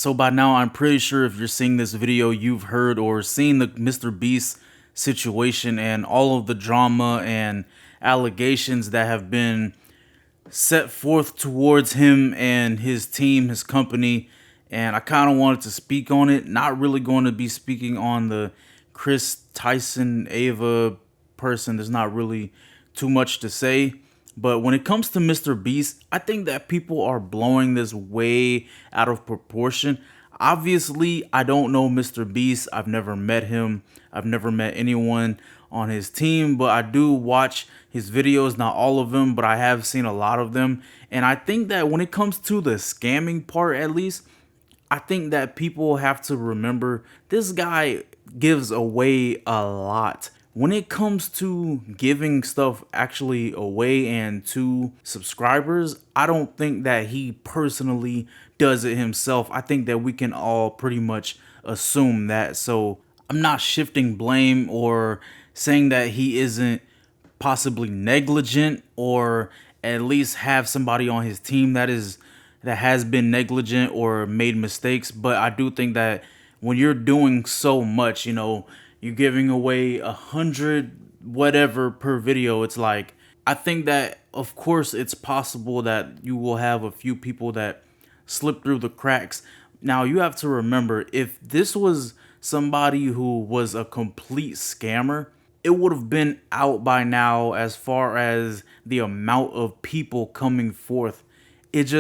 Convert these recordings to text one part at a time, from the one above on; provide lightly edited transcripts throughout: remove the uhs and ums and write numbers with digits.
So by now, I'm pretty sure if you're seeing this video, you've heard or seen the Mr. Beast situation and all of the drama and allegations that have been set forth towards him and his team, his company. And I kind of wanted to speak on it. Not really going to be speaking on the Chris Tyson Ava person. There's not really too much to say. But when it comes to Mr. Beast, I think that people are blowing this way out of proportion. Obviously, I don't know Mr. Beast. I've never met him. I've never met anyone on his team, but I do watch his videos, not all of them, but I have seen a lot of them. And I think that when it comes to the scamming part, at least, I think that people have to remember this guy gives away a lot. When it comes to giving stuff actually away and to subscribers, I don't think that he personally does it himself. I think that we can all pretty much assume that. So I'm not shifting blame or saying that he isn't possibly negligent, or at least have somebody on his team that has been negligent or made mistakes. But I do think that when you're doing so much, you're giving away 100 whatever per video, it's like, I think that of course it's possible that you will have a few people that slip through the cracks. Now you have to remember, if this was somebody who was a complete scammer, it would have been out by now as far as the amount of people coming forth. It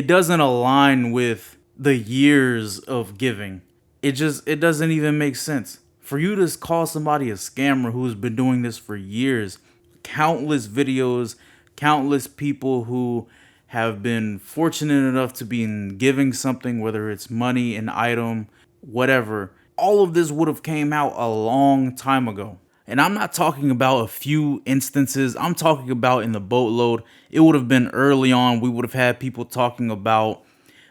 doesn't align with the years of giving. It doesn't even make sense. For you to call somebody a scammer who's been doing this for years, countless videos, countless people who have been fortunate enough to be giving something, whether it's money, an item, whatever, all of this would have came out a long time ago. And I'm not talking about a few instances. I'm talking about in the boatload. It would have been early on. We would have had people talking about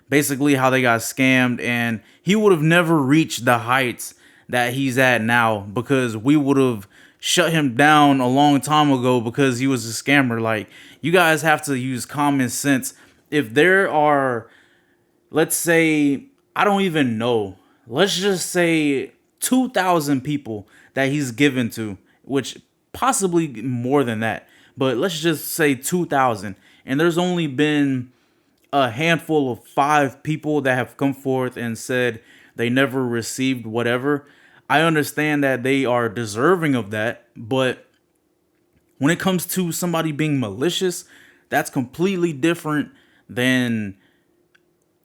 basically how they got scammed, and he would have never reached the heights that he's at now, because we would have shut him down a long time ago because he was a scammer. Like, you guys have to use common sense. If there are, let's say, I don't even know, let's just say 2,000 people that he's given to, which possibly more than that, but let's just say 2,000, and there's only been a handful of 5 people that have come forth and said they never received whatever. I understand that they are deserving of that, but when it comes to somebody being malicious, that's completely different than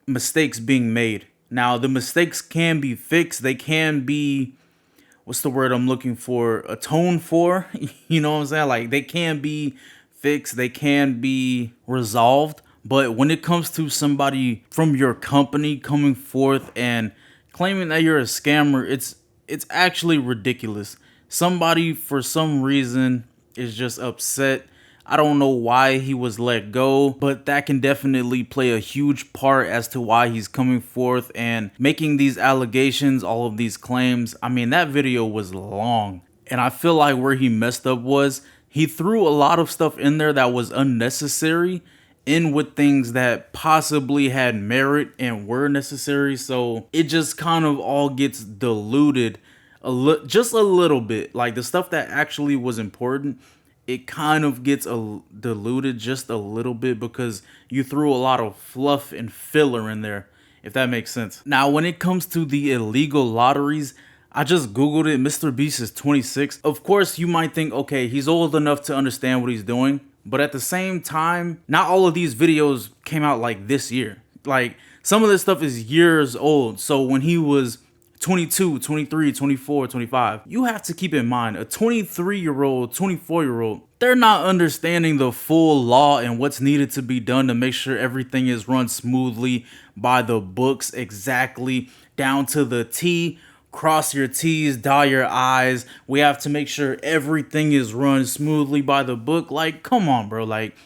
mistakes being made. Now, the mistakes can be fixed. They can be, what's the word I'm looking for? Atoned for. You know what I'm saying? Like, they can be fixed. They can be resolved. But when it comes to somebody from your company coming forth and claiming that you're a scammer, it's actually ridiculous. Somebody, for some reason, is just upset. I don't know why he was let go, but that can definitely play a huge part as to why he's coming forth and making these allegations, all of these claims. I mean, that video was long, and I feel like where he messed up was he threw a lot of stuff in there that was unnecessary in with things that possibly had merit and were necessary. So it just kind of all gets diluted just a little bit. Like, the stuff that actually was important, it kind of gets diluted just a little bit because you threw a lot of fluff and filler in there, if that makes sense. Now, when it comes to the illegal lotteries, I just Googled it. Mr. Beast is 26. Of course, you might think, okay, he's old enough to understand what he's doing. But at the same time, not all of these videos came out like this year. Like, some of this stuff is years old. So when he was 22, 23, 24, 25, you have to keep in mind, a 23-year-old, 24-year-old, they're not understanding the full law and what's needed to be done to make sure everything is run smoothly by the books, exactly down to the T. Cross your T's, dot your I's. We have to make sure everything is run smoothly by the book. Like, come on, bro. Like,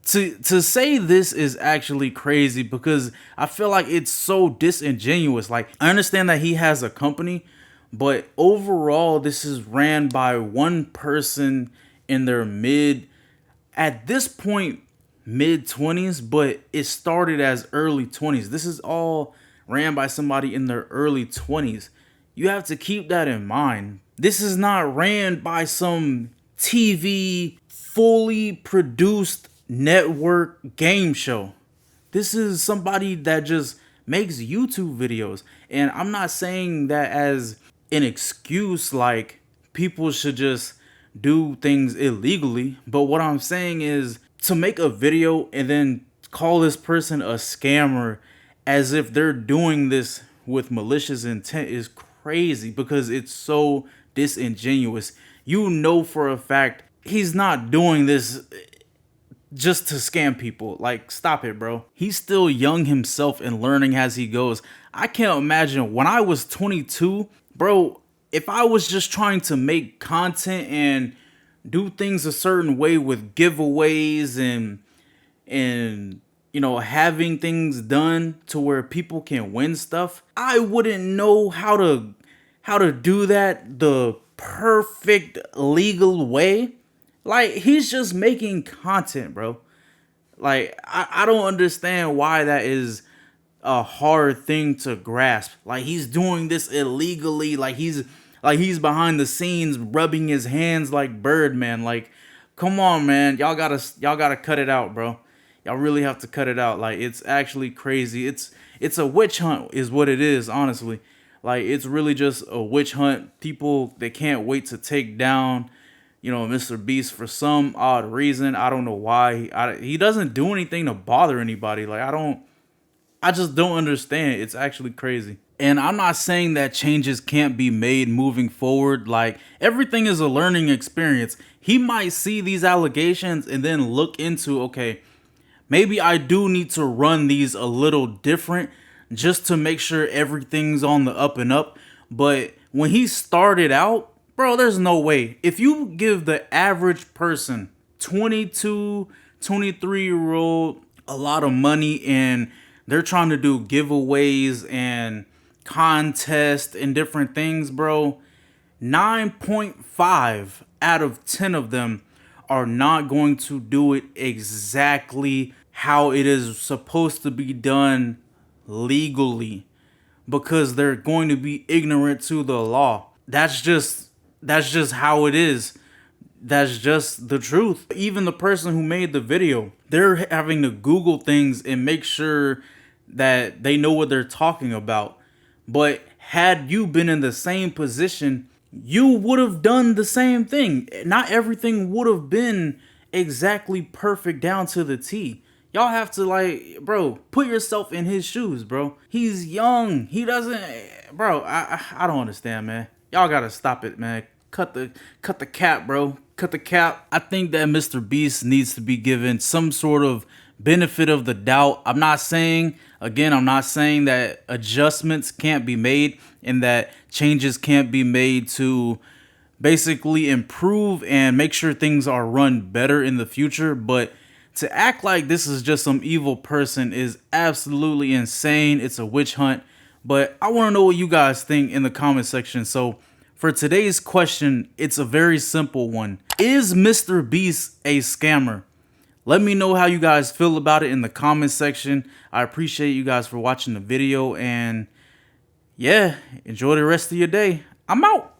to say this is actually crazy, because I feel like it's so disingenuous. Like, I understand that he has a company, but overall, this is ran by one person in their at this point, mid-20s, but it started as early 20s. This is all ran by somebody in their early 20s. You have to keep that in mind. This is not ran by some TV fully produced network game show. This is somebody that just makes YouTube videos. And I'm not saying that as an excuse, like people should just do things illegally. But what I'm saying is to make a video and then call this person a scammer as if they're doing this with malicious intent is crazy, because it's so disingenuous. You know for a fact he's not doing this just to scam people. Like, stop it, bro. He's still young himself and learning as he goes. I can't imagine when I was 22, bro, if I was just trying to make content and do things a certain way with giveaways and you know, having things done to where people can win stuff, I wouldn't know how to do that the perfect legal way. Like, he's just making content, bro. Like, I don't understand why that is a hard thing to grasp. Like, he's doing this illegally. Like he's behind the scenes rubbing his hands like Birdman. Like, come on, man. Y'all gotta cut it out, bro. Y'all really have to cut it out. Like, it's actually crazy. It's a witch hunt is what it is, honestly. Like, it's really just a witch hunt. People, they can't wait to take down, you know, Mr. Beast for some odd reason. I don't know why. He doesn't do anything to bother anybody. Like, I just don't understand. It's actually crazy. And I'm not saying that changes can't be made moving forward. Like, everything is a learning experience. He might see these allegations and then look into, okay, maybe I do need to run these a little different just to make sure everything's on the up and up. But when he started out, bro, there's no way. If you give the average person, 22, 23-year-old, a lot of money and they're trying to do giveaways and contests and different things, bro, 9.5 out of 10 of them are not going to do it exactly how it is supposed to be done legally, because they're going to be ignorant to the law. That's just how it is. That's just the truth. Even the person who made the video, they're having to Google things and make sure that they know what they're talking about. But had you been in the same position, you would have done the same thing. Not everything would have been exactly perfect down to the T. Y'all have to, like, bro, put yourself in his shoes, bro. He's young. He doesn't, bro, I don't understand, man. Y'all gotta stop it, man. Cut the cap, bro. Cut the cap. I think that Mr. Beast needs to be given some sort of benefit of the doubt. I'm not saying that adjustments can't be made and that changes can't be made to basically improve and make sure things are run better in the future. But to act like this is just some evil person is absolutely insane. It's a witch hunt. But I want to know what you guys think in the comment section. So for today's question, it's a very simple one. Is Mr. Beast a scammer? Let me know how you guys feel about it in the comment section. I appreciate you guys for watching the video, and yeah, enjoy the rest of your day. I'm out.